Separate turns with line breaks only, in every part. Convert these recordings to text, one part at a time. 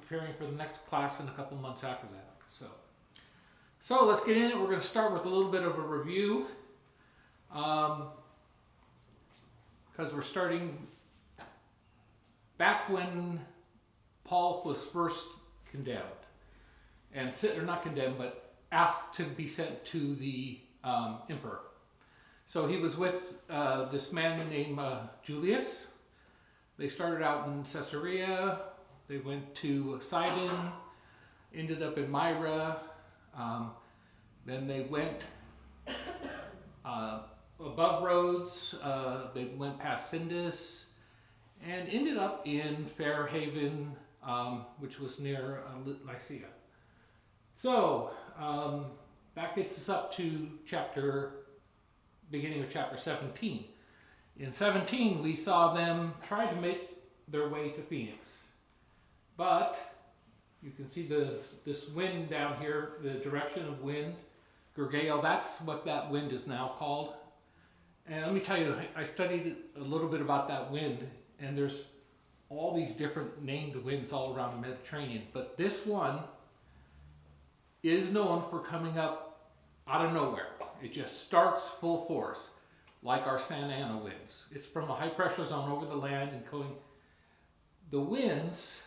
preparing for the next class in a couple months after that. So let's get in it. We're going to start with a little bit of a review, because we're starting back when Paul was first condemned, and or not condemned, but asked to be sent to the emperor. So he was with this man named Julius. They started out in Caesarea. They went to Sidon, ended up in Myra. Then they went above roads. They went past Sindus and ended up in Fairhaven, which was near Lycia. So that gets us up to beginning of chapter 17. In 17, we saw them try to make their way to Phoenix, but you can see this wind down here, the direction of wind, Gurgale, that's what that wind is now called. And let me tell you, I studied a little bit about that wind, and there's all these different named winds all around the Mediterranean, but this one is known for coming up out of nowhere. It just starts full force, like our Santa Ana winds. It's from a high pressure zone over the land and going. The winds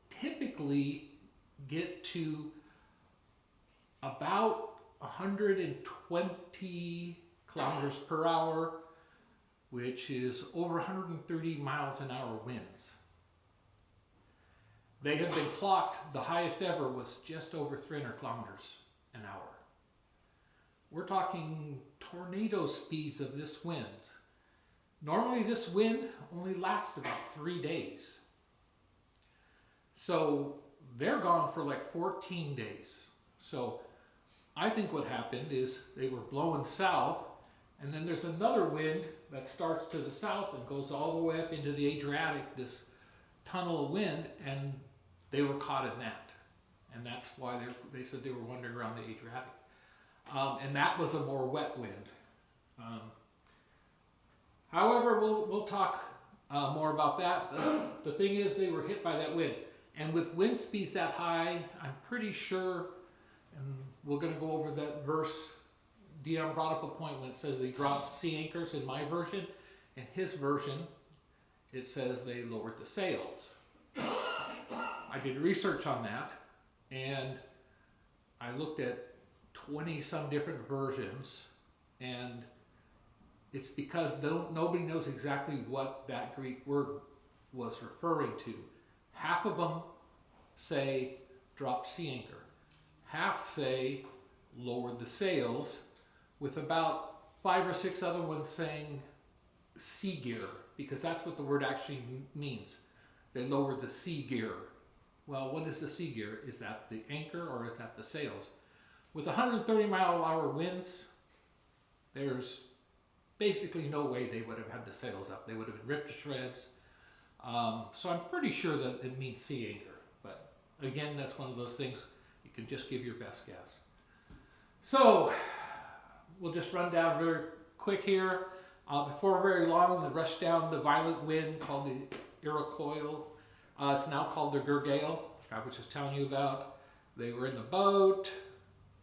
typically get to about 120 kilometers per hour, which is over 130 miles an hour winds. They have been clocked, the highest ever was just over 300 kilometers an hour. We're talking tornado speeds of this wind. Normally this wind only lasts about 3 days. So they're gone for like 14 days. So I think what happened is they were blowing south, and then there's another wind that starts to the south and goes all the way up into the Adriatic, this tunnel of wind, and they were caught in that. And that's why they said they were wandering around the Adriatic. And that was a more wet wind. However, we'll talk more about that. The thing is, they were hit by that wind. And with wind speeds that high, I'm pretty sure, and we're going to go over that verse, Dion brought up a point when it says they dropped sea anchors in my version. In his version, it says they lowered the sails. I did research on that, and I looked at 20 some different versions, and it's because nobody knows exactly what that Greek word was referring to. Half of them say dropped sea anchor. Half say lowered the sails, with about 5 or 6 other ones saying sea gear, because that's what the word actually means. They lowered the sea gear. Well, what is the sea gear? Is that the anchor or is that the sails? With 130-mile-an-hour winds, there's basically no way they would have had the sails up. They would have been ripped to shreds. So I'm pretty sure that it means sea anchor. But again, that's one of those things you can just give your best guess. So we'll just run down very quick here. Before very long, they rushed down the violent wind called the Iroquois. It's now called the Gurgale, I was just telling you about. They were in the boat,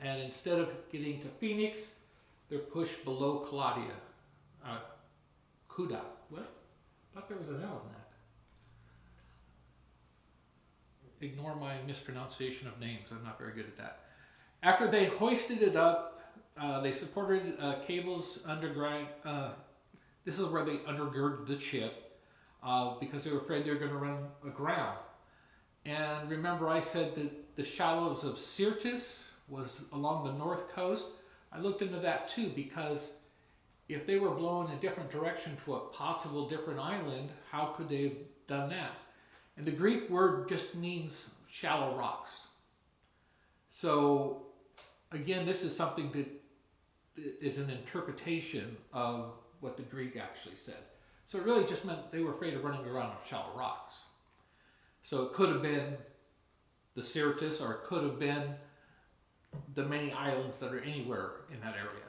and instead of getting to Phoenix, they're pushed below Claudia. Cuda. What? I thought there was an L in that. Ignore my mispronunciation of names. I'm not very good at that. After they hoisted it up, they supported cables underground. This is where they undergirded the ship because they were afraid they were going to run aground. And remember, I said that the shallows of Syrtis was along the north coast. I looked into that too, because if they were blowing a different direction to a possible different island, how could they have done that? And the Greek word just means shallow rocks. So again, this is something that is an interpretation of what the Greek actually said. So it really just meant they were afraid of running around on shallow rocks. So it could have been the Syrtis, or it could have been the many islands that are anywhere in that area.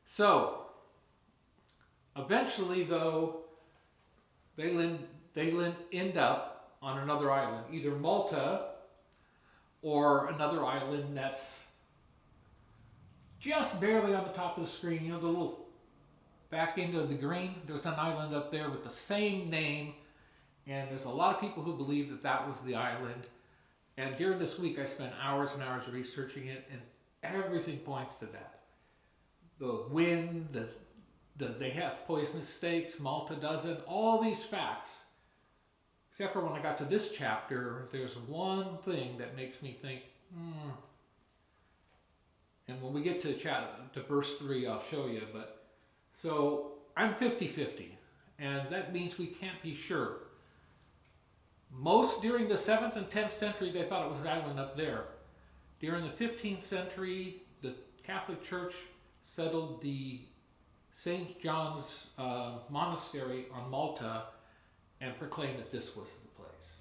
So eventually, though, they end up on another island, either Malta or another island that's just barely on the top of the screen. You know, the little back end of the green, there's an island up there with the same name, and there's a lot of people who believe that that was the island. And during this week, I spent hours and hours researching it, and everything points to that. The wind, they have poisonous snakes, Malta doesn't, all these facts. Except for when I got to this chapter, there's one thing that makes me think, And when we get to verse 3, I'll show you. But so I'm 50-50, and that means we can't be sure. Most during the 7th and 10th century, they thought it was an island up there. During the 15th century, the Catholic Church settled the St. John's Monastery on Malta and proclaimed that this was the place.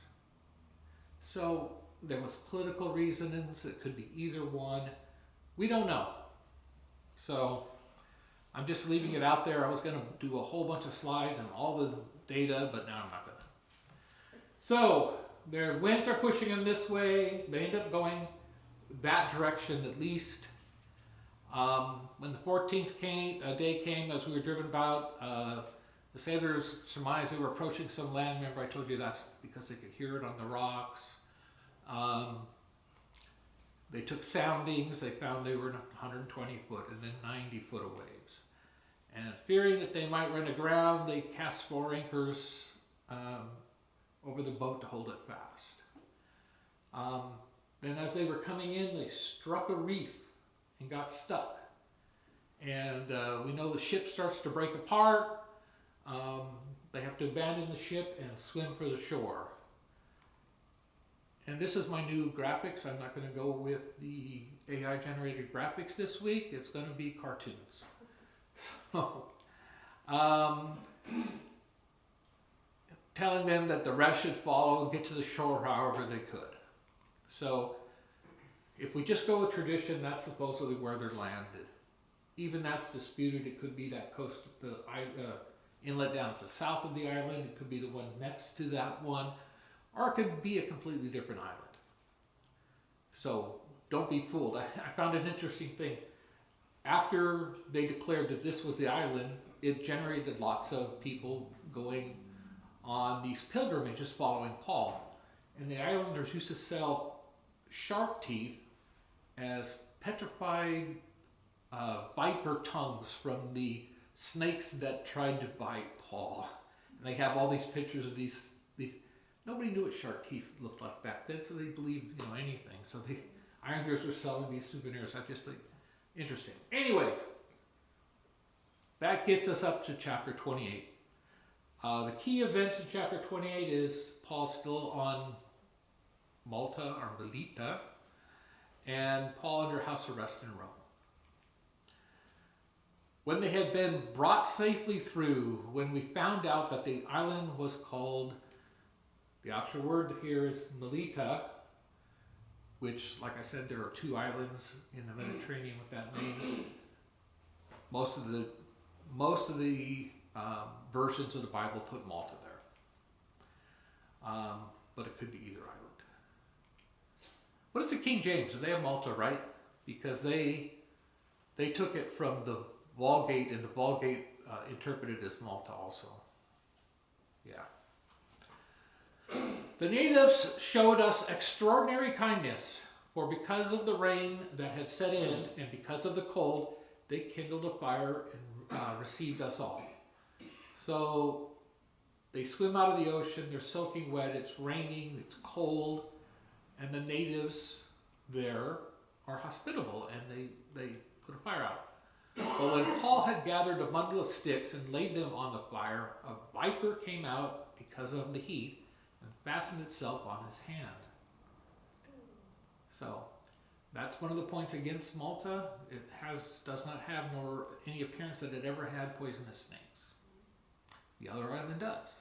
So there was political reasons. It could be either one. We don't know. So I'm just leaving it out there. I was going to do a whole bunch of slides and all the data, but now I'm not going to. So their winds are pushing them this way. They end up going that direction at least. When the 14th day came, as we were driven about, the sailors surmised they were approaching some land. Remember I told you that's because they could hear it on the rocks. They took soundings. They found they were 120 foot and then 90 foot of waves. And fearing that they might run aground, they cast 4 anchors over the boat to hold it fast. Then as they were coming in, they struck a reef and got stuck. And we know the ship starts to break apart. They have to abandon the ship and swim for the shore. And this is my new graphics. I'm not going to go with the AI generated graphics this week. It's going to be cartoons. So, telling them that the rest should follow and get to the shore however they could. So if we just go with tradition, that's supposedly where they're landed. Even that's disputed. It could be that coast, the inlet down at the south of the island. It could be the one next to that one. Or it could be a completely different island. So don't be fooled. I found an interesting thing. After they declared that this was the island, it generated lots of people going on these pilgrimages following Paul. And the islanders used to sell shark teeth as petrified viper tongues from the snakes that tried to bite Paul. And they have all these pictures of these. Nobody knew what shark teeth looked like back then, so they believed anything. So the islanders were selling these souvenirs. I just think interesting. Anyways, that gets us up to chapter 28. The key events in chapter 28 is Paul's still on Malta or Melita, and Paul under house arrest in Rome. When they had been brought safely through, when we found out that the island was called, the actual word here is Melita, which, like I said, there are 2 islands in the Mediterranean with that name. Most of the versions of the Bible put Malta there, but it could be either island. What is the King James? Do they have Malta, right? Because they took it from the Vulgate, and the Vulgate interpreted as Malta also. Yeah. The natives showed us extraordinary kindness, for because of the rain that had set in and because of the cold, they kindled a fire and received us all. So they swim out of the ocean, they're soaking wet, it's raining, it's cold, and the natives there are hospitable, and they put a fire out. But when Paul had gathered a bundle of sticks and laid them on the fire, a viper came out because of the heat and fastened itself on his hand. So that's one of the points against Malta. It does not have nor any appearance that it ever had poisonous snakes. The other island does.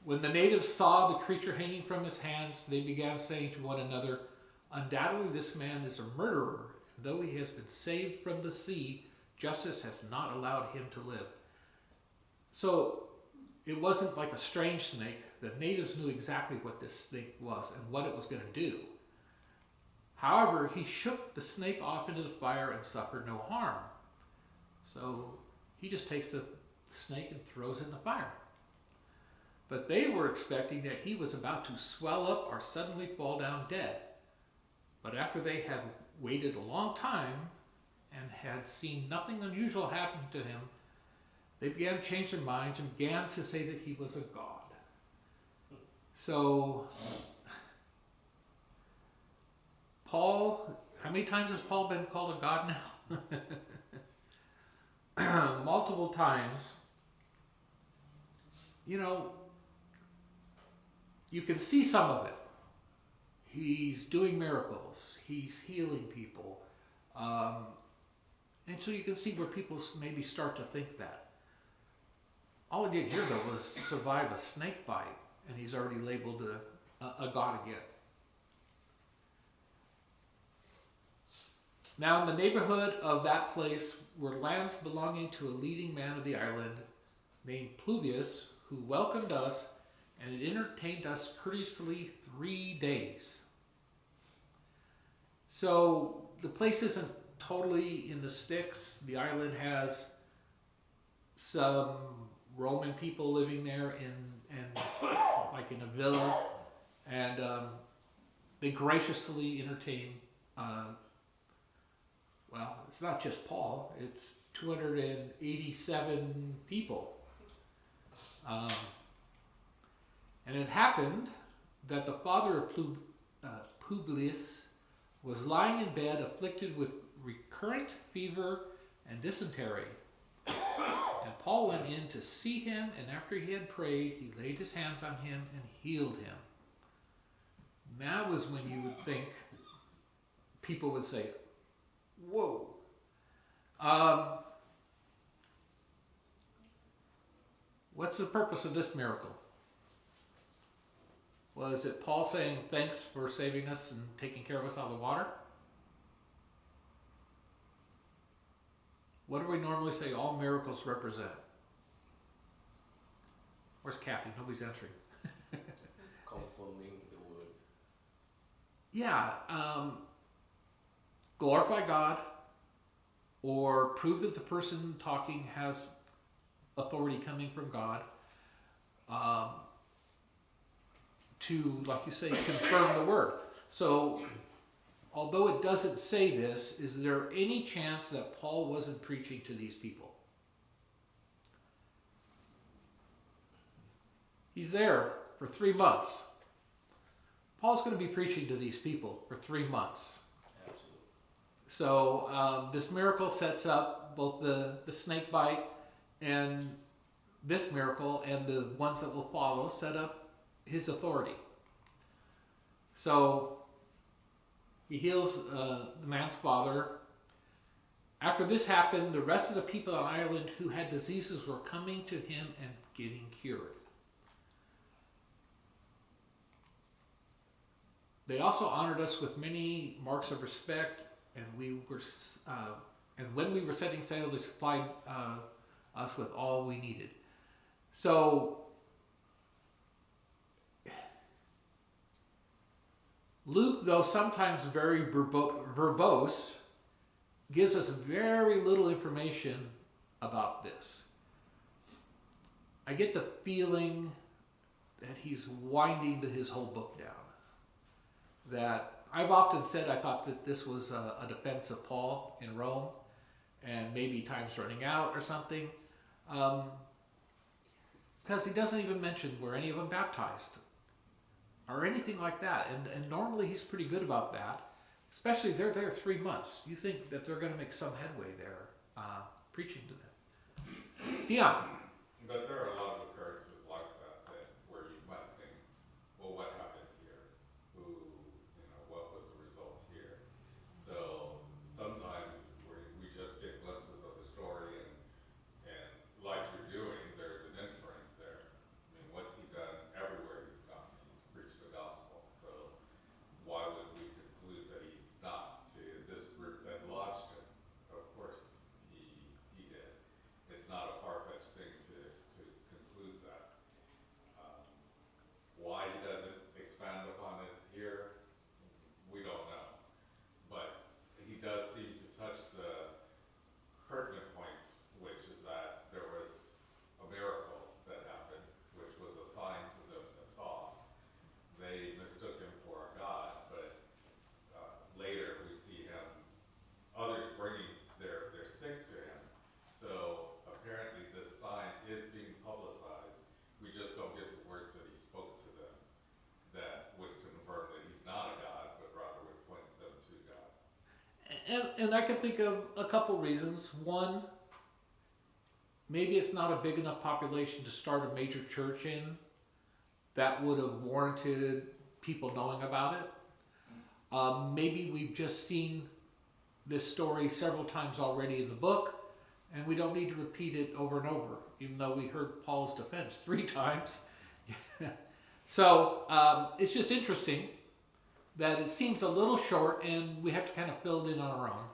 When the natives saw the creature hanging from his hands, they began saying to one another, "Undoubtedly this man is a murderer. Though he has been saved from the sea, justice has not allowed him to live." So it wasn't like a strange snake. The natives knew exactly what this snake was and what it was going to do. However, he shook the snake off into the fire and suffered no harm. So he just takes the snake and throws it in the fire. But they were expecting that he was about to swell up or suddenly fall down dead. But after they had waited a long time and had seen nothing unusual happen to him, they began to change their minds and began to say that he was a god. So, Paul, how many times has Paul been called a god now? Multiple times. You know, you can see some of it. He's doing miracles. He's healing people. And so you can see where people maybe start to think that. All he did here, though, was survive a snake bite, and he's already labeled a god again. Now, in the neighborhood of that place were lands belonging to a leading man of the island named Publius, who welcomed us and entertained us courteously 3 days. So the place isn't totally in the sticks. The island has some Roman people living there in like in a villa, and they graciously entertain. Well, it's not just Paul; it's 287 people. And it happened that the father of Publius was lying in bed, afflicted with recurrent fever and dysentery. And Paul went in to see him, and after he had prayed, he laid his hands on him and healed him. And that was when you would think people would say, whoa. What's the purpose of this miracle? Was it Paul saying, thanks for saving us and taking care of us out of the water? What do we normally say all miracles represent? Where's Kathy? Nobody's answering.
Confirming the word.
Yeah. Glorify God, or prove that the person talking has authority coming from God. To, like you say, confirm the word. So, although it doesn't say this, is there any chance that Paul wasn't preaching to these people? He's there for 3 months. Paul's going to be preaching to these people for 3 months.
Absolutely.
So this miracle sets up both the snake bite and this miracle, and the ones that will follow set up his authority. So he heals the man's father. After this happened, the rest of the people on the island who had diseases were coming to him and getting cured. They also honored us with many marks of respect, and when we were setting sail, they supplied us with all we needed. So Luke, though sometimes very verbose, gives us very little information about this. I get the feeling that he's winding his whole book down. That I've often said I thought that this was a defense of Paul in Rome, and maybe time's running out or something, because he doesn't even mention were any of them baptized or anything like that. And normally he's pretty good about that, especially they're there 3 months. You think that they're going to make some headway there preaching to them. Dion.
But there are a lot of occurrences like that where you might think, well, what happened here? What was the result here? So sometimes we just get glimpses of the story, and like you're doing, there's an inference there. I mean, what's he done everywhere he's gone? He's preached the gospel. So why would we conclude that he's not to this group that lodged him? Of course he did. It's not a far-fetched thing to conclude
And I can think of a couple reasons. One, maybe it's not a big enough population to start a major church in that would have warranted people knowing about it. Maybe we've just seen this story several times already in the book, and we don't need to repeat it over and over, even though we heard Paul's defense 3 times. So it's just interesting that it seems a little short, and we have to kind of fill it in on our own.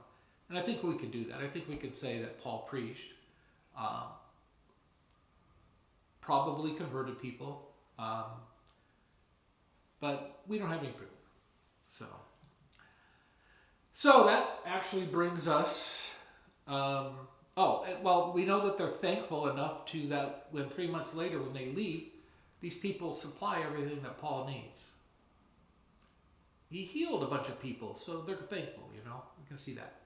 And I think we can do that. I think we can say that Paul preached, probably converted people, but we don't have any proof. So that actually brings us, well, we know that they're thankful enough to that when 3 months later when they leave, these people supply everything that Paul needs. He healed a bunch of people, so they're thankful, you know. You can see that.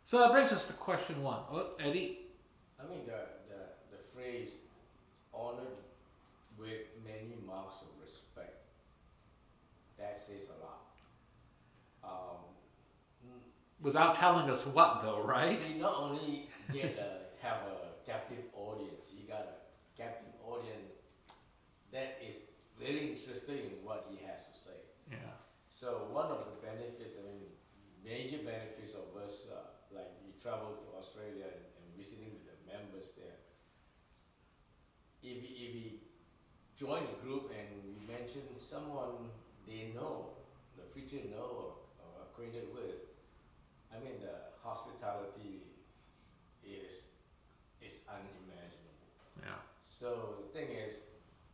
So that brings us to question 1. Oh, Eddie?
I mean, the phrase honored with many marks of respect, that says a lot.
Without telling us what, though, right?
You not only have a captive audience, you got a captive audience that is very interested in what he has to say.
Yeah.
So one of the benefits, major benefits of us, like we travel to Australia and visiting with the members there. If we join a group and we mention someone they know, the preacher know or acquainted with, the hospitality is unimaginable.
Yeah.
So the thing is,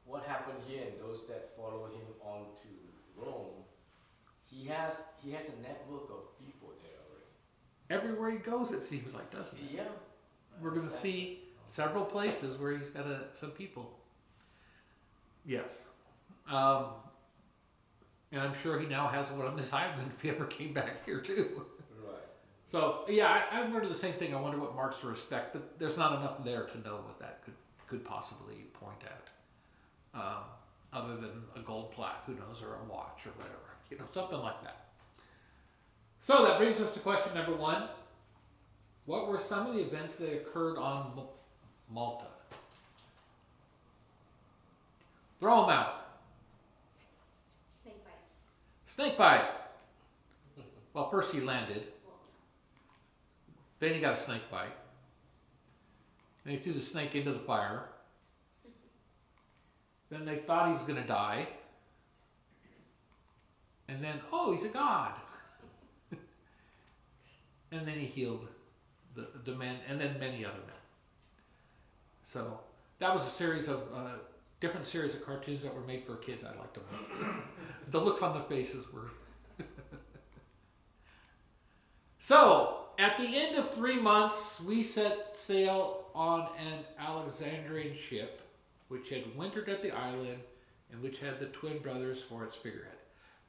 what happened here and those that follow him on to Rome, he has a network of people there already.
Everywhere he goes, it seems like, doesn't it?
Yeah.
We're going to see several places where he's got some people. Yes. And I'm sure he now has one on this island if he ever came back here too.
Right.
So, yeah, I wonder the same thing. I wonder what marks of respect, but there's not enough there to know what that could possibly point at. Other than a gold plaque, who knows, or a watch or whatever, something like that. So that brings us to question number 1. What were some of the events that occurred on Malta? Throw them out.
Snake bite.
Snake bite. Well, first he landed. Then he got a snake bite. Then he threw the snake into the fire. Then they thought he was going to die. And then, oh, he's a god. And then he healed the men, and then many other men. So that was a series of different series of cartoons that were made for kids. I liked them. The looks on the faces were. So at the end of 3 months, we set sail on an Alexandrian ship, which had wintered at the island and which had the twin brothers for its figurehead.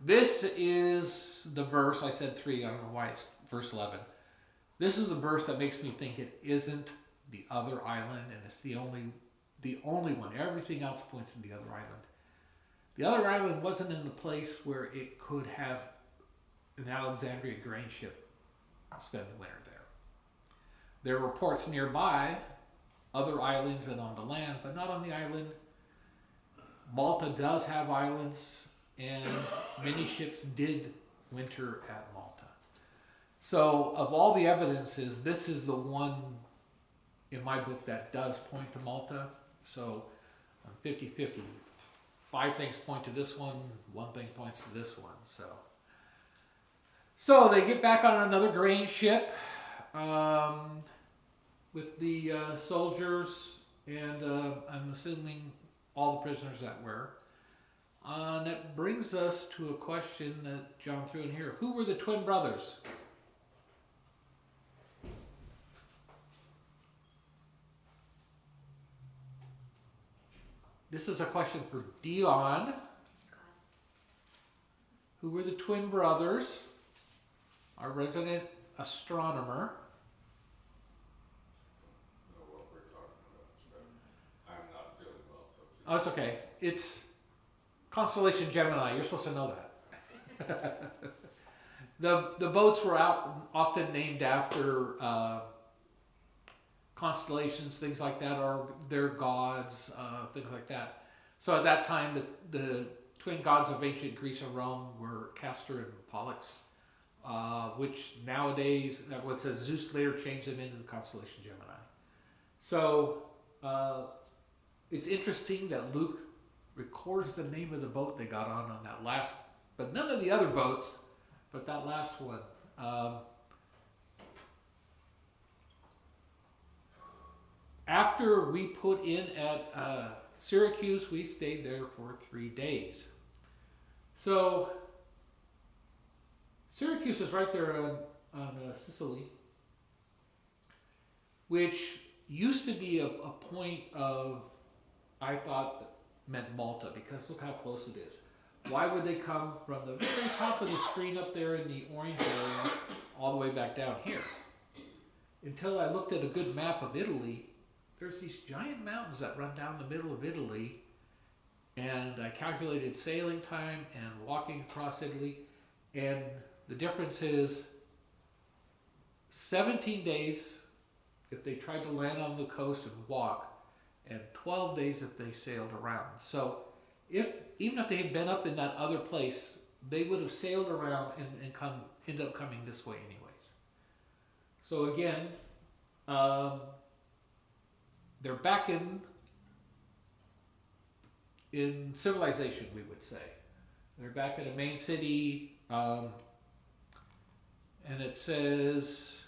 This is the verse, I said 3, I don't know why it's verse 11. This is the verse that makes me think it isn't the other island, and it's the only one. Everything else points to the other island. The other island wasn't in a place where it could have an Alexandrian grain ship spend the winter there. There were ports nearby, other islands and on the land, but not on the island. Malta does have islands, and many ships did winter at Malta. So of all the evidences, this is the one in my book that does point to Malta. So I'm 50-50. 5 things point to this one, 1 thing points to this one. So they get back on another grain ship with the soldiers and I'm assuming all the prisoners that were. And that brings us to a question that John threw in here. Who were the twin brothers? This is a question for Dion. Who were the twin brothers? Our resident astronomer.
Know what we're talking about, but I'm not feeling well, so.
Oh, it's okay. It's Constellation Gemini. You're supposed to know that. The boats were often named after constellations, things like that, or their gods, things like that. So at that time, the twin gods of ancient Greece and Rome were Castor and Pollux, which nowadays, what says Zeus later changed them into the constellation Gemini. So it's interesting that Luke records the name of the boat they got on that last, but none of the other boats, but that last one. After we put in at Syracuse, we stayed there for 3 days. So Syracuse is right there on Sicily, which used to be a point of, I thought, that meant Malta, because look how close it is. Why would they come from the very top of the screen up there in the orange area all the way back down here? Until I looked at a good map of Italy, there's these giant mountains that run down the middle of Italy, and I calculated sailing time and walking across Italy, and the difference is 17 days if they tried to land on the coast and walk, and 12 days if they sailed around. So even if they had been up in that other place, they would have sailed around and end up coming this way anyways. So again, they're back in civilization, we would say. They're back in a main city, and it says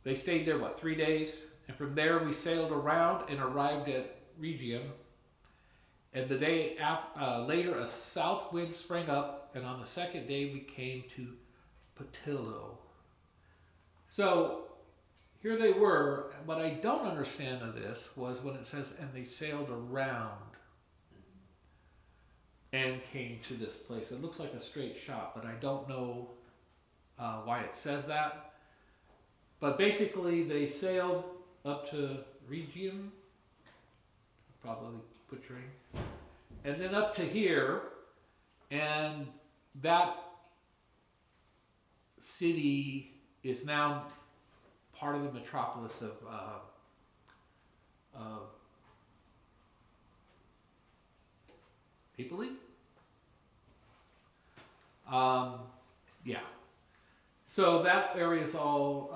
they stayed there, 3 days? And from there we sailed around and arrived at Rhegium. And the day later, a south wind sprang up, and on the second day we came to Patillo. So here they were. What I don't understand of this was when it says, and they sailed around and came to this place. It looks like a straight shot, but I don't know why it says that. But basically, they sailed up to Rhegium, probably butchering, and then up to here, and that city is now part of the metropolis of Italy. Yeah. So that area is all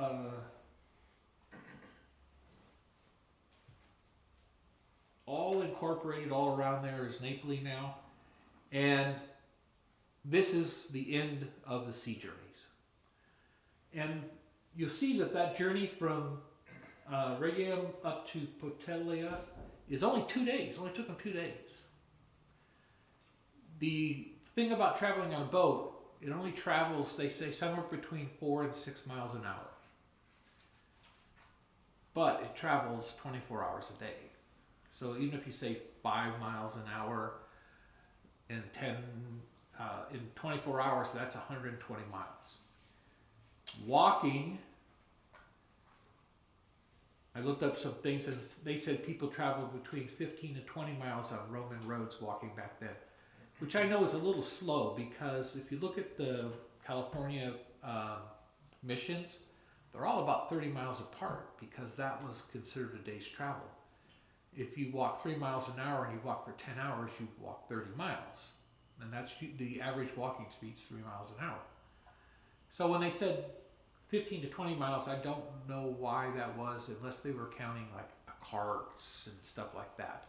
incorporated. All around there is Napoli now, and this is the end of the sea journeys. And you'll see that journey from Rhegium up to Potelia is only 2 days. It only took them 2 days. The thing about traveling on a boat, it only travels, they say, somewhere between 4 and 6 miles an hour. But it travels 24 hours a day. So even if you say 5 miles an hour and in 24 hours, that's 120 miles. Walking, I looked up some things, and they said people traveled between 15 to 20 miles on Roman roads walking back then, which I know is a little slow, because if you look at the California missions, they're all about 30 miles apart, because that was considered a day's travel. If you walk 3 miles an hour and you walk for 10 hours, you walk 30 miles. And that's the average walking speed is 3 miles an hour. So when they said 15 to 20 miles, I don't know why that was, unless they were counting like carts and stuff like that.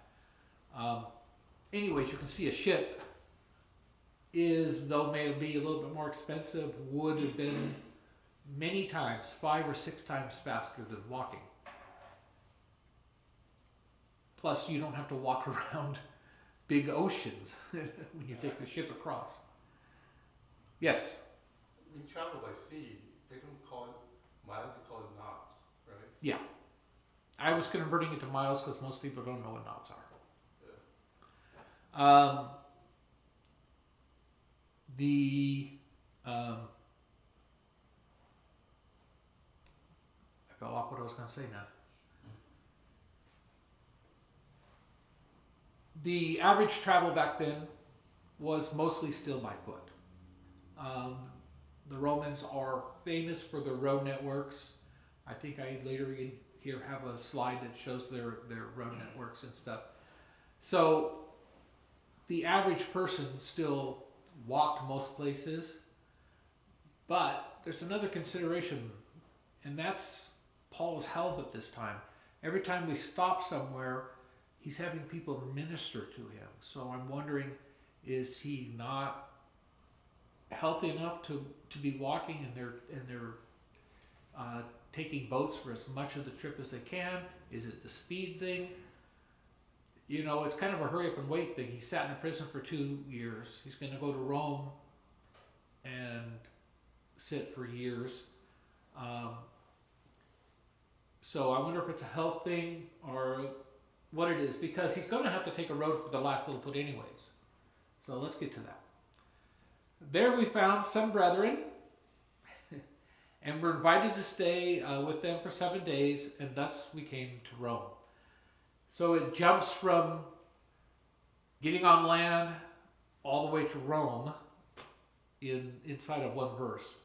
Anyways, you can see a ship is, though may be a little bit more expensive, would have been many times, 5 or 6 times faster than walking. Plus, you don't have to walk around big oceans when you take the ship across. Yes?
When you travel by sea, they don't call it miles, they call it knots, right?
Yeah. I was converting it to miles because most people don't know what knots are.
Yeah.
I fell off what I was going to say now. The average travel back then was mostly still by foot. Um, the Romans are famous for their road networks. I think I later here have a slide that shows their road networks and stuff. So the average person still walked most places, but there's another consideration, and that's Paul's health at this time. Every time we stop somewhere, he's having people minister to him. So I'm wondering, is he not healthy enough to be walking, and they're taking boats for as much of the trip as they can? Is it the speed thing? You know, it's kind of a hurry up and wait thing. He sat in prison for 2 years. He's going to go to Rome and sit for years. So I wonder if it's a health thing or what it is, because he's going to have to take a road for the last little put anyways. So let's get to that. There we found some brethren, and were invited to stay with them for 7 days, and thus we came to Rome. So it jumps from getting on land all the way to Rome inside of one verse.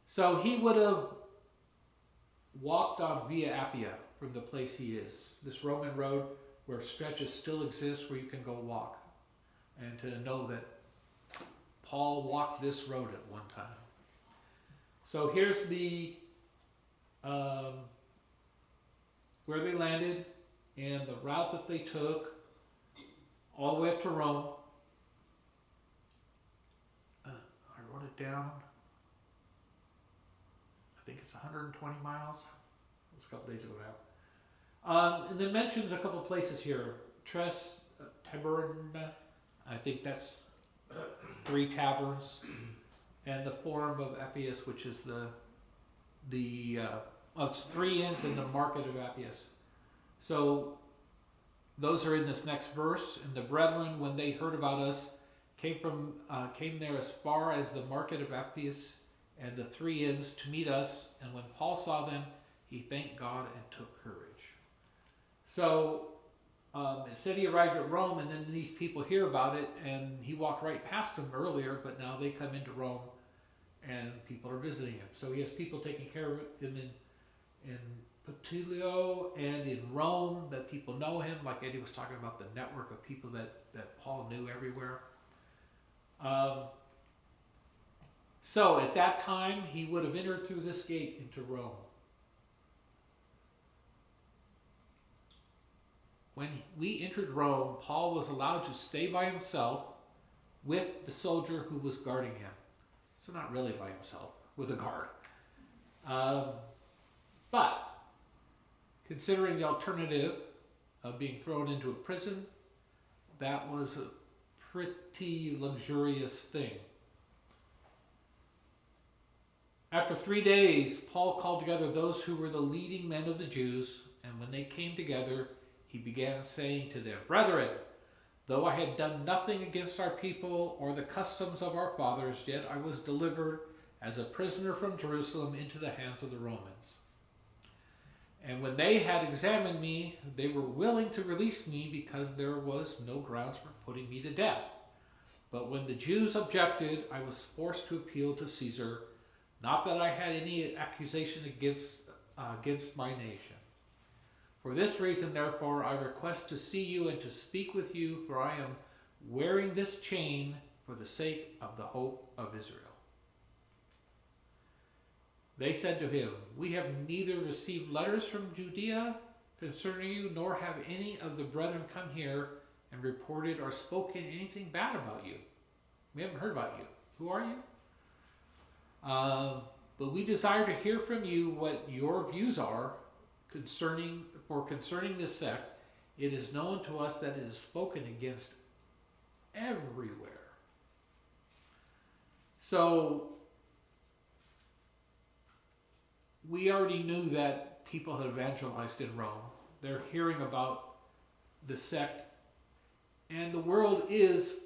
So he would have walked on Via Appia from the place he is, this Roman road where stretches still exist where you can go walk. And to know that Paul walked this road at one time. So here's the where they landed and the route that they took all the way up to Rome. I wrote it down. I think it's 120 miles. It was a couple days ago now. And then mentions a couple places here. Tres Taberna, I think that's 3 taverns, and the Forum of Appius, which is it's 3 inns in the market of Appius. So those are in this next verse. And the brethren, when they heard about us, came there as far as the market of Appius and the 3 inns to meet us. And when Paul saw them, he thanked God and took courage. So it said he arrived at Rome, and then these people hear about it, and he walked right past them earlier, but now they come into Rome, and people are visiting him. So he has people taking care of him in Puteoli and in Rome, that people know him, like Eddie was talking about, the network of people that Paul knew everywhere. So at that time, he would have entered through this gate into Rome. When we entered Rome, Paul was allowed to stay by himself with the soldier who was guarding him. So not really by himself, with a guard. But considering the alternative of being thrown into a prison, that was a pretty luxurious thing. After 3 days, Paul called together those who were the leading men of the Jews, and when they came together, he began saying to them, "Brethren, though I had done nothing against our people or the customs of our fathers, yet I was delivered as a prisoner from Jerusalem into the hands of the Romans. And when they had examined me, they were willing to release me because there was no grounds for putting me to death. But when the Jews objected, I was forced to appeal to Caesar, not that I had any accusation against my nation. For this reason, therefore, I request to see you and to speak with you, for I am wearing this chain for the sake of the hope of Israel." They said to him, "We have neither received letters from Judea concerning you, nor have any of the brethren come here and reported or spoken anything bad about you. We haven't heard about you. Who are you? But we desire to hear from you what your views are concerning this sect. It is known to us that it is spoken against everywhere." So we already knew that people had evangelized in Rome. They're hearing about the sect, and the world is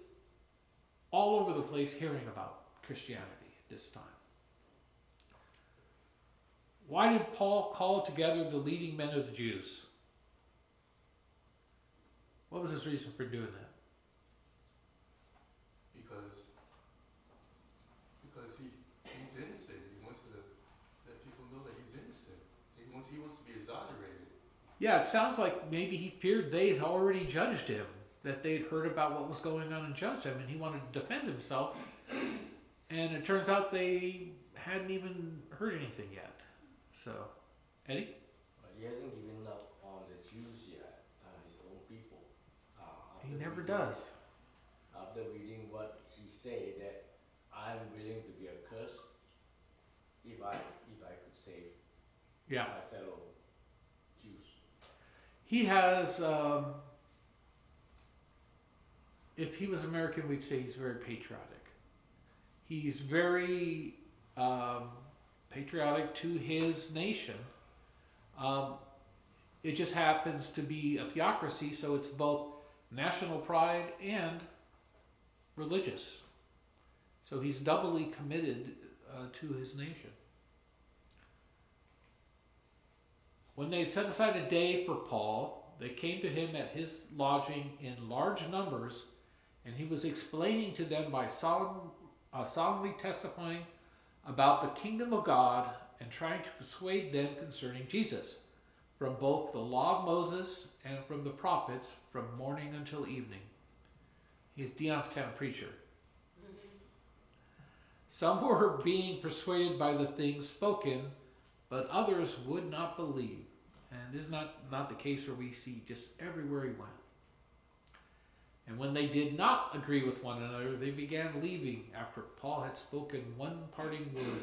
all over the place hearing about Christianity at this time. Why did Paul call together the leading men of the Jews? What was his reason for doing that?
Because because he's innocent. He wants to let people know that he's innocent. He wants to be exonerated.
Yeah, it sounds like maybe he feared they had already judged him, that they'd heard about what was going on and judged him, and he wanted to defend himself. And it turns out they hadn't even heard anything yet. So, Eddie?
But he hasn't given up on the Jews yet, his own people.
He never does.
After reading what he said, that I'm willing to be a curse if I could save
Yeah.
my fellow Jews.
He has, if he was American, we'd say he's very patriotic. He's very patriotic to his nation. It just happens to be a theocracy, so it's both national pride and religious. So he's doubly committed to his nation. When they set aside a day for Paul, they came to him at his lodging in large numbers, and he was explaining to them by solemnly testifying about the kingdom of God and trying to persuade them concerning Jesus, from both the law of Moses and from the prophets, from morning until evening. He's Dion's kind of preacher. Some were being persuaded by the things spoken, but others would not believe. And this is not the case where we see just everywhere he went. And when they did not agree with one another, they began leaving after Paul had spoken one parting word.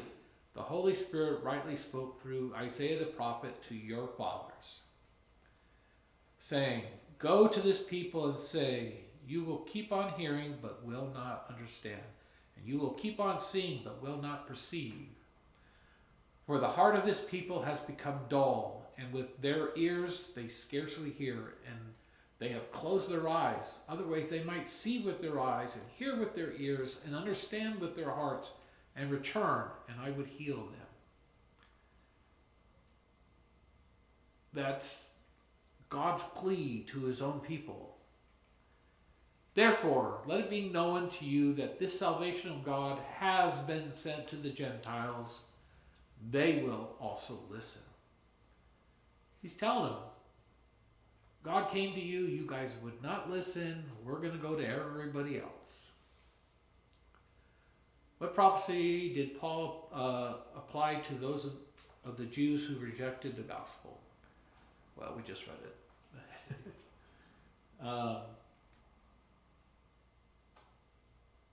The Holy Spirit rightly spoke through Isaiah the prophet to your fathers, saying, go to this people and say, you will keep on hearing, but will not understand. And you will keep on seeing, but will not perceive. For the heart of this people has become dull, and with their ears they scarcely hear, and they have closed their eyes. Otherwise they might see with their eyes, and hear with their ears, and understand with their hearts, and return, and I would heal them. That's God's plea to his own people. Therefore, let it be known to you that this salvation of God has been sent to the Gentiles. They will also listen. He's telling them, God came to you, you guys would not listen, we're going to go to everybody else. What prophecy did Paul apply to those of the Jews who rejected the gospel? Well, we just read it.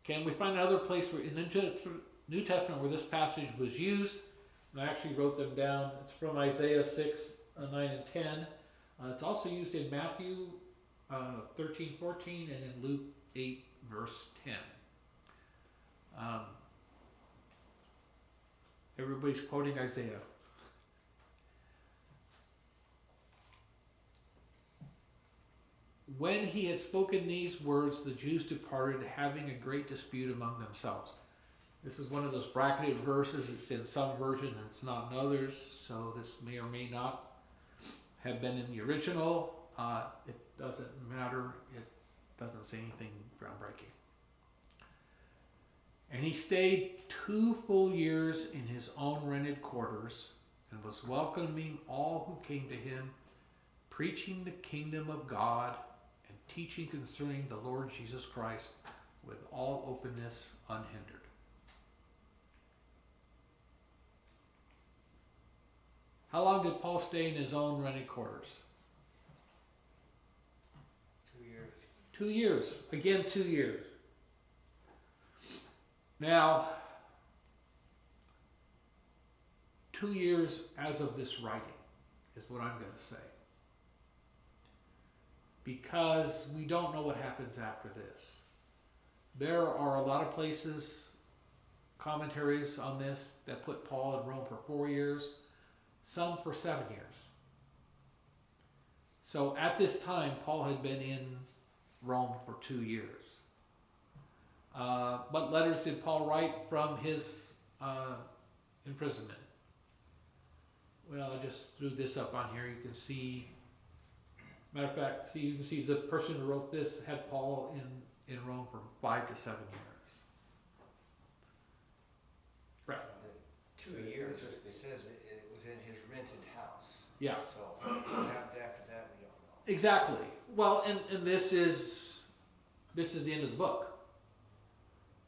Can we find another place where in the New Testament where this passage was used? And I actually wrote them down. It's from Isaiah 6, 9 and 10. It's also used in Matthew 13, 14, and in Luke 8, verse 10. Everybody's quoting Isaiah. When he had spoken these words, the Jews departed, having a great dispute among themselves. This is one of those bracketed verses. It's in some versions and it's not in others, so this may or may not have been in the original. It doesn't matter. It doesn't say anything groundbreaking. And he stayed 2 full years in his own rented quarters and was welcoming all who came to him, preaching the kingdom of God and teaching concerning the Lord Jesus Christ with all openness, unhindered. How long did Paul stay in his own rented quarters?
2 years.
2 years. Again, 2 years. Now, 2 years as of this writing is what I'm going to say. Because we don't know what happens after this. There are a lot of places, commentaries on this, that put Paul in Rome for 4 years, some for 7 years. So at this time, Paul had been in Rome for 2 years. What letters did Paul write from his imprisonment? Well, I just threw this up on here. You can see, matter of fact, you can see the person who wrote this had Paul in Rome for 5 to 7 years. Right.
2
So
years, it
interesting.
says it was in his rented house.
Yeah.
So what happened after that, we don't know.
Exactly. Well, and this is the end of the book.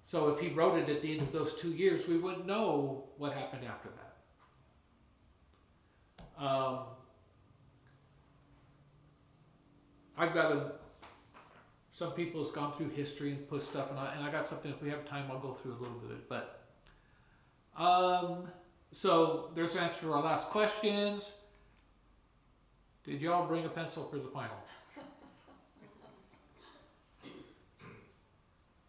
So if he wrote it at the end of those 2 years, we wouldn't know what happened after that. I've got some people has gone through history and put stuff, and I got something. If we have time, I'll go through a little bit of it. But so there's the answer to our last questions. Did y'all bring a pencil for the final?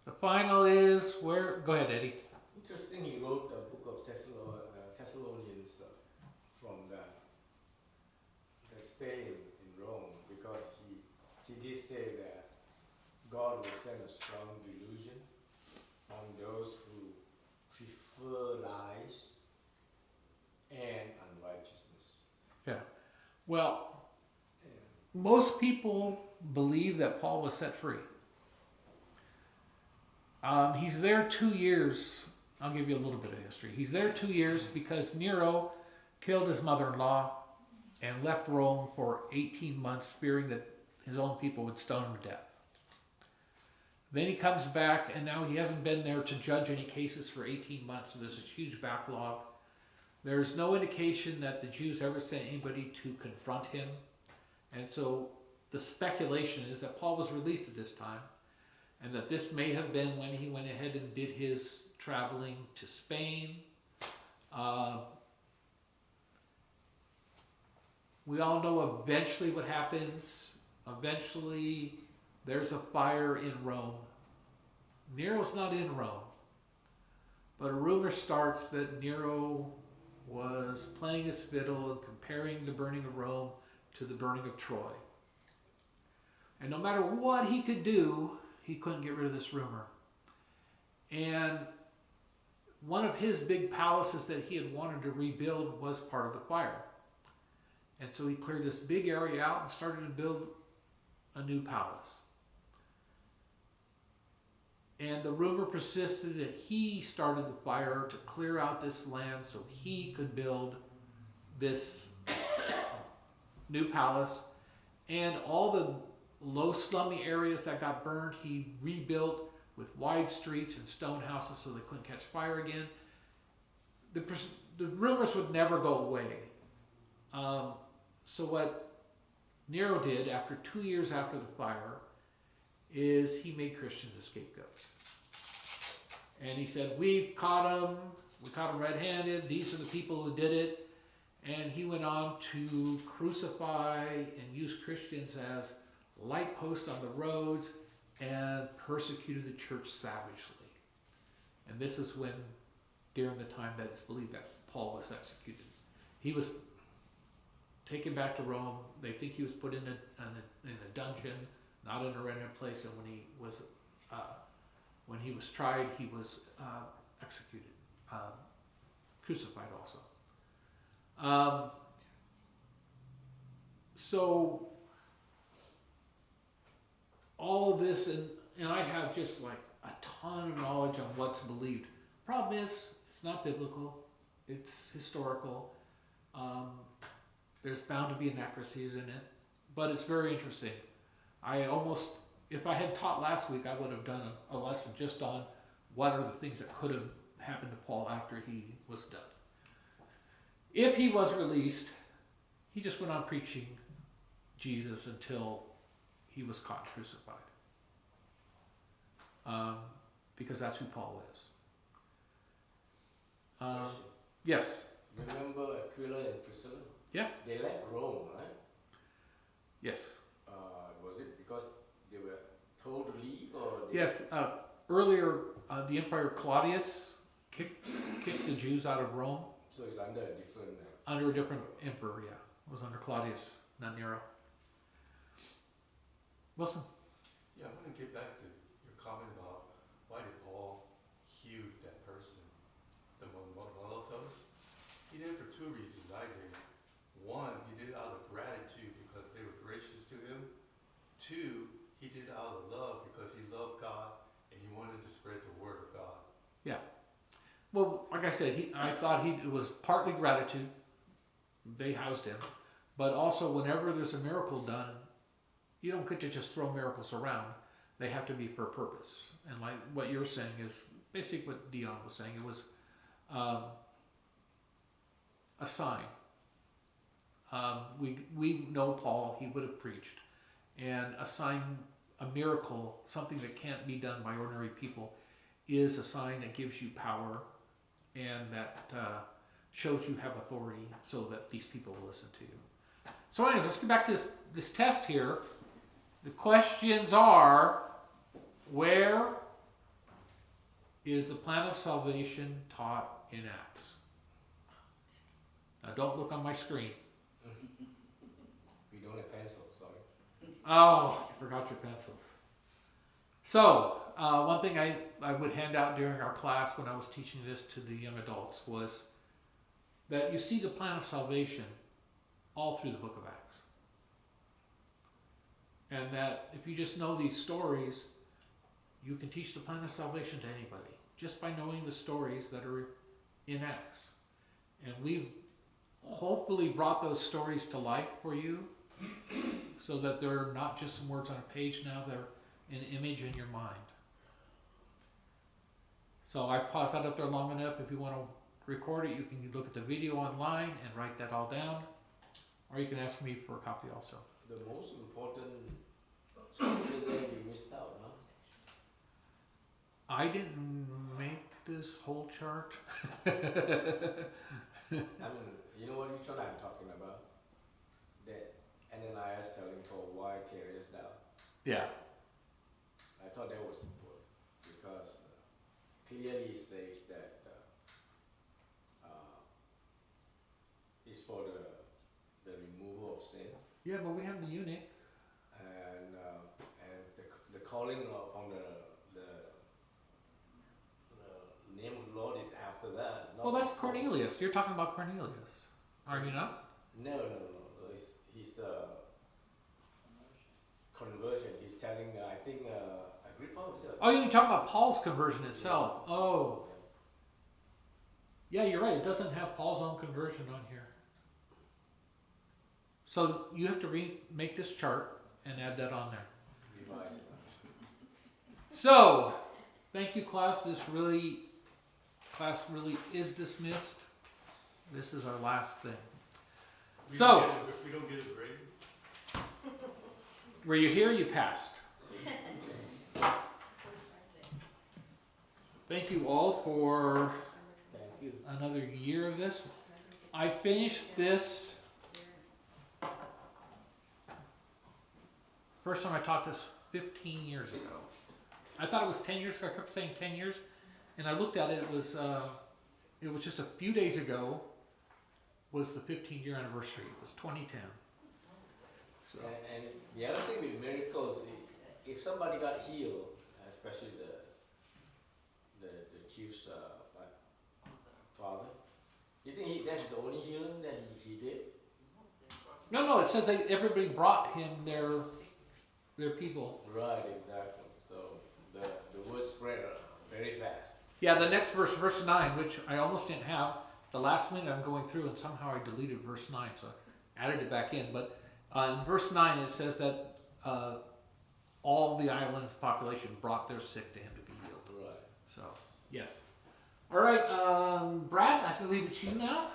The final is where? Go ahead, Eddie.
Interesting, he wrote a book of Thessalonians from that stay in Rome, because he did say that God will send a strong delusion on those who prefer lies and unrighteousness.
Yeah. Well,
And
most people believe that Paul was set free. He's there 2 years. I'll give you a little bit of history. He's there 2 years because Nero killed his mother-in-law and left Rome for 18 months, fearing that his own people would stone him to death. Then he comes back, and now he hasn't been there to judge any cases for 18 months, so there's a huge backlog. There's no indication that the Jews ever sent anybody to confront him. And so the speculation is that Paul was released at this time, and that this may have been when he went ahead and did his traveling to Spain. We all know eventually what happens. Eventually, there's a fire in Rome. Nero's not in Rome, but a rumor starts that Nero was playing his fiddle and comparing the burning of Rome to the burning of Troy. And no matter what he could do, he couldn't get rid of this rumor. And one of his big palaces that he had wanted to rebuild was part of the fire. And so he cleared this big area out and started to build a new palace. And the rumor persisted that he started the fire to clear out this land so he could build this new palace. And all the low slummy areas that got burned, he rebuilt with wide streets and stone houses so they couldn't catch fire again. The rumors would never go away. So what Nero did after 2 years after the fire is he made Christians a scapegoat. And he said, we caught them red-handed, these are the people who did it. And he went on to crucify and use Christians as light posts on the roads and persecuted the church savagely. And this is when, during the time that it's believed that Paul was executed. He was taken back to Rome. They think he was put in a dungeon, not in a rented place. And when he was tried, he was executed, crucified also. So all of this, and I have just like a ton of knowledge on what's believed. Problem is, it's not biblical. It's historical. There's bound to be inaccuracies in it, but it's very interesting. If I had taught last week, I would have done a lesson just on what are the things that could have happened to Paul after he was done. If he was released, he just went on preaching Jesus until he was caught and crucified. Because that's who Paul is.
question.
Yes.
Remember Aquila and Priscilla?
Yeah.
They left Rome, right?
Yes.
Was it because they were told to leave, or
Yes. Earlier, the Emperor Claudius kicked the Jews out of Rome
So it's under a different.
under a different emperor. Yeah, it was under Claudius, not Nero. Wilson.
Yeah, I want to get back to your comment about why did Paul hew that person, the Molotovs? He did it for two reasons, I think. One, he did it out of gratitude because they were gracious to him. Two, he did it out of love because he loved God and he wanted to spread the word of God.
Well, like I said, I thought it was partly gratitude. They housed him. But also, whenever there's a miracle done, you don't get to just throw miracles around. They have to be for a purpose. And like what you're saying is basically what Dion was saying. It was a sign. We know Paul, he would have preached. And a sign, a miracle, something that can't be done by ordinary people, is a sign that gives you power and that shows you have authority so that these people will listen to you. So anyway, let's get back to this test here. The questions are, where is the plan of salvation taught in Acts? Now don't look on my screen.
We don't have pencils, sorry.
Oh, I forgot your pencils. So, one thing I would hand out during our class when I was teaching this to the young adults was that you see the plan of salvation all through the book of Acts. And that if you just know these stories, you can teach the plan of salvation to anybody just by knowing the stories that are in Acts. And we've hopefully brought those stories to life for you so that they're not just some words on a page now, they're an image in your mind. So I paused that up there long enough. If you want to record it, you can look at the video online and write that all down, or you can ask me for a copy also.
The most important scripture there you missed out, huh?
I didn't make this whole chart.
I mean, you know which one I'm talking about? That Ananias telling Paul, why carest thou?
Yeah.
I thought that was important because clearly it says that it's for the removal of sin
Yeah, but we have the eunuch.
and the calling upon the name of the Lord is after that.
Well, that's Cornelius. You're talking about Cornelius, are you not?
No. He's conversion. He's telling, I think, Agrippa was there.
Oh, you're talking about Paul's conversion itself.
Yeah.
Oh. Yeah, you're right. It doesn't have Paul's own conversion on here. So you have to make this chart and add that on there.
Revise it.
So, thank you, class. Class really is dismissed. This is our last thing.
We
So-
don't get a grade?
Were you here? You passed. Thank you all for
Thank you.
another year of this. I finished this. First time I taught this 15 years ago. I thought it was 10 years ago. I kept saying 10 years. And I looked at it. It was just a few days ago was the 15-year anniversary. It was 2010. So.
And the other thing with miracles, if somebody got healed, especially the chief's father, you think that's the only healing that he did?
No. It says everybody brought him their people.
Right, exactly. So the word spread very fast.
Yeah, the next verse, verse 9, which I almost didn't have. The last minute I'm going through, and somehow I deleted verse 9, so I added it back in. But in verse 9, it says that all the island's population brought their sick to him to be healed.
Right.
So, yes. All right, Brad, I believe it's you now.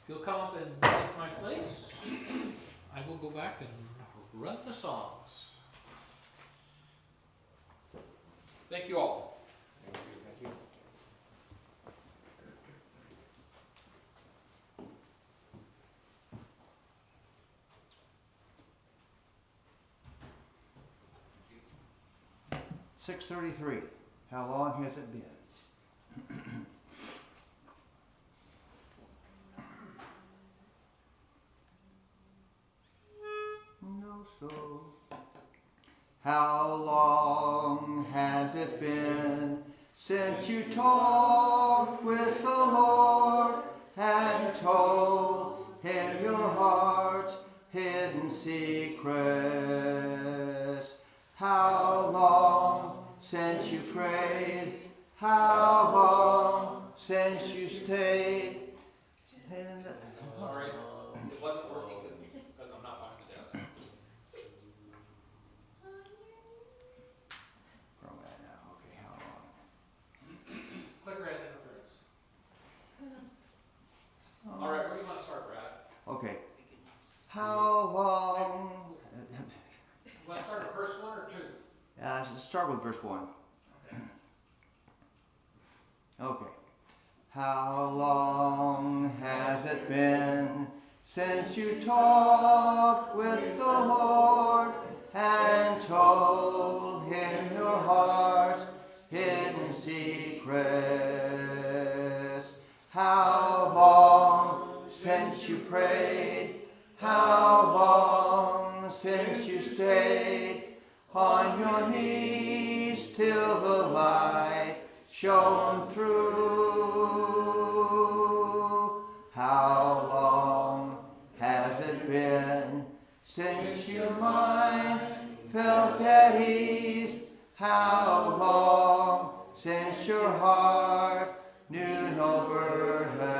If you'll come up and take my place, I will go back and run the songs. Thank you all.
Thank you.
Thank you. 6:33. How long has it been? No soul. How long has it been since you talked with the Lord and told him your heart's hidden secrets? How long since you prayed? How long since you stayed in the...
Sorry, it wasn't working because I'm not behind the desk.
Where am I at now? Okay, how long?
Clicker has interference. All right, where do you want to start, Brad?
Okay. How long...
You want to start at verse 1 or 2?
Let's start with verse 1.
Okay.
Okay. How long has it been since you talked with the Lord and told him your heart's hidden secrets? How long since you prayed? How long since you stayed on your knees till the light shone through? How long has it been since your mind felt at ease? How long since your heart knew no burden?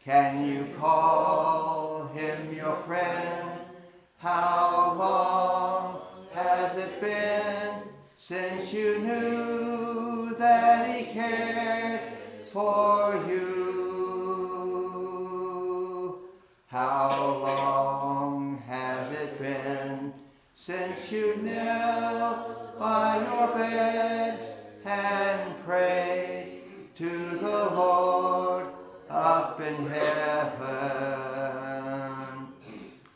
Can you call him your friend? How long has it been since you knew that he cared for you? How long has it been since you knelt by your bed and prayed to the Lord up in heaven?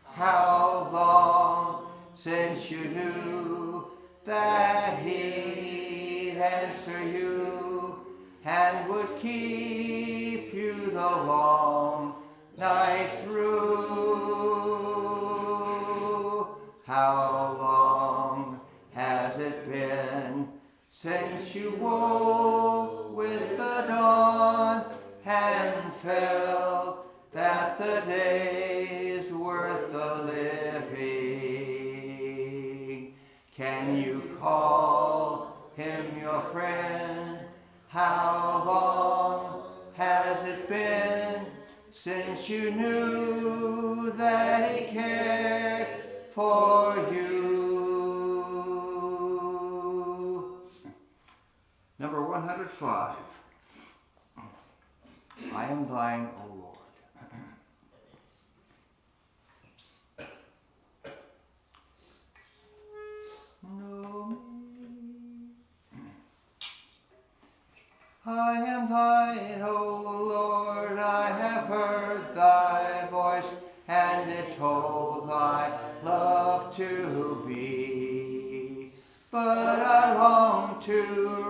How long since you knew that he'd answer you and would keep you the long night through? How long has it been since you woke with the dawn and felt that the day's worth the living? Can you call him your friend? How long has it been since you knew that he cared for you? Number 105. I am thine, O Lord. Know me. I am thine, O Lord. I have heard thy voice, and it told thy love to be. But I long to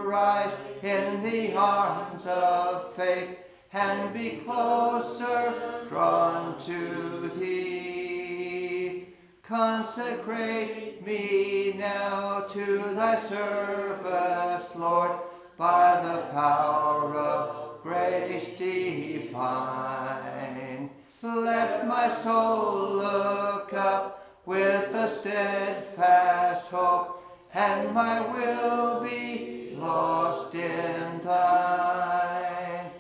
rise in the arms of faith and be closer drawn to thee. Consecrate me now to thy service, Lord, by the power of grace divine. Let my soul look up with a steadfast hope, and my will be lost in thine.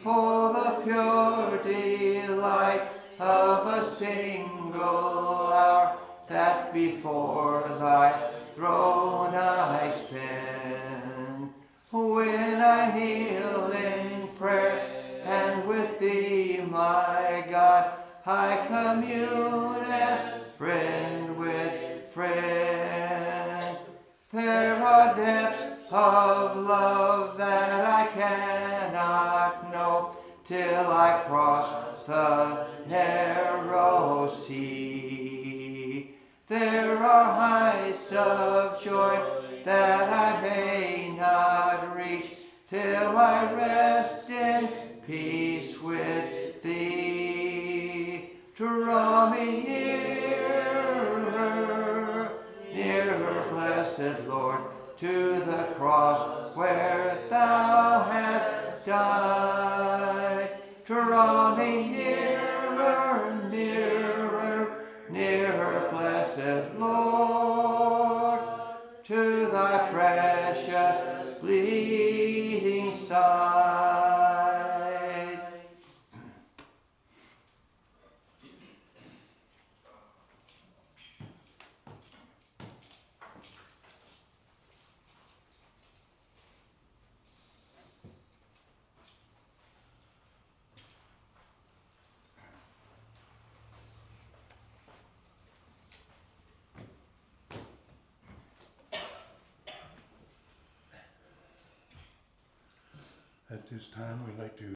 Oh, the pure delight of a single hour that before thy throne I spend. When I kneel in prayer and with thee, my God, I commune as friend with friend. There are depths of love that I cannot know till I cross the narrow sea. There are heights of joy that I may not reach till I rest in peace with thee. Draw me nearer, nearer, blessed Lord, to the cross where thou hast died. Draw me nearer, nearer, nearer, blessed Lord, to thy precious bleeding side.
At this time, we'd like to